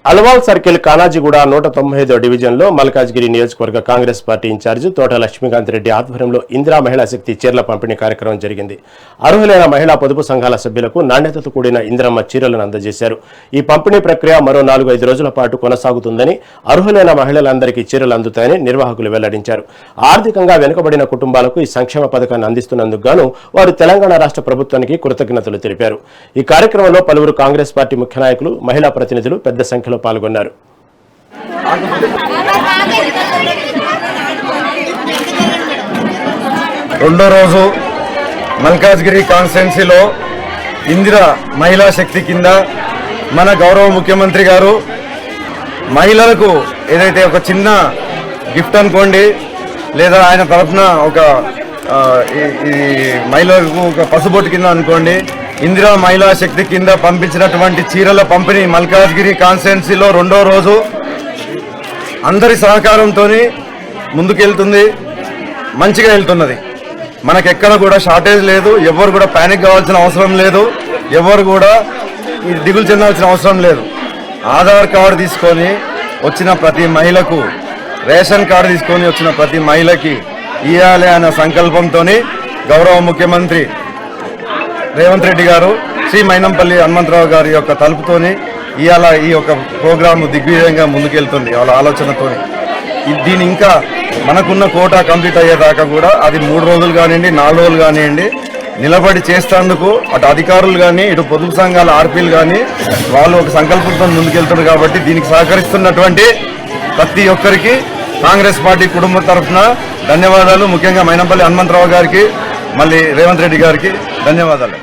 Alwal circle Kanajiguda 195వ డివిజన్లో మల్కాజ్గిరి నియోజకవర్గ Congress party incharge తోట లక్ష్మీకాంత్ రెడ్డి ఆధ్వర్యంలో ఇందిరా మహిళా శక్తి చీరల పంపిణీ కార్యక్రమం జరిగింది. అర్హులైన మహిళా పొదుపు సంఘాల సభ్యులకు నాణ్యతతో కూడిన ఇందిరమ్మ చీరలను అందజేశారు. ఈ పంపిణీ ప్రక్రియ మరో 4-5 రోజుల పాటు కొనసాగుతుందని, అర్హులైన మహిళలందరికీ చీరలు అందుతాయని నిర్వాహకులు వెల్లడించారు. ఆర్థికంగా వెనుకబడిన కుటుంబాలకు ఈ సంక్షేమ పథకాన్ని అందిస్తున్నందుకు గాను వారు తెలంగాణ రాష్ట్ర ప్రభుత్వానికి కృతజ్ఞతలు తెలిపారు. ఈ కార్యక్రమంలో పలువురు కాంగ్రెస్ పార్టీ ముఖ్య నాయకులు, మహిళా ప్రతినిధులు పెద్ద సంఖ్యలో పాల్గొన్నారు. రెండో రోజు మల్కాజ్గిరి కాన్స్టిట్యున్సీలో ఇందిరా మహిళా శక్తి కింద మన గౌరవ ముఖ్యమంత్రి గారు మహిళలకు ఏదైతే ఒక చిన్న గిఫ్ట్ అనుకోండి, లేదా ఆయన తరఫున ఒక ఈ మహిళలకు ఒక పసుబొట్టు కింద అనుకోండి, ఇందిరా మహిళా శక్తి కింద పంపించినటువంటి చీరల పంపిణీ మల్కాజ్గిరి కాన్స్టిట్యున్సీలో రెండో రోజు అందరి సహకారంతో ముందుకెళ్తుంది, మంచిగా వెళ్తున్నది. మనకెక్కడ కూడా షార్టేజ్ లేదు, ఎవరు కూడా ప్యానిక్ కావాల్సిన అవసరం లేదు, ఎవరు కూడా దిగులు చెందాల్సిన అవసరం లేదు. ఆధార్ కార్డు తీసుకొని వచ్చిన ప్రతి మహిళకు, రేషన్ కార్డు తీసుకొని వచ్చిన ప్రతి మహిళకి ఇవ్వాలి అనే సంకల్పంతో గౌరవ ముఖ్యమంత్రి రేవంత్ రెడ్డి గారు శ్రీ మైనంపల్లి హనుమంతరావు గారి యొక్క తలుపుతోని ఇవాళ ఈ యొక్క ప్రోగ్రాము దిగ్విజయంగా ముందుకెళ్తుంది. వాళ్ళ ఆలోచనతో దీని ఇంకా మనకున్న కోటా కంప్లీట్ అయ్యేదాకా కూడా అది 3 రోజులు కానివ్వండి, 4 రోజులు కానివ్వండి నిలబడి చేసేందుకు అటు అధికారులు కానీ, ఇటు పొదుపు సంఘాల ఆర్పీలు కానీ వాళ్ళు ఒక సంకల్పంతో ముందుకెళ్తున్నారు. కాబట్టి దీనికి సహకరిస్తున్నటువంటి ప్రతి ఒక్కరికి కాంగ్రెస్ పార్టీ కుటుంబం తరఫున ధన్యవాదాలు. ముఖ్యంగా మైనంపల్లి హనుమంతరావు గారికి, మళ్ళీ రేవంత్ రెడ్డి గారికి ధన్యవాదాలు.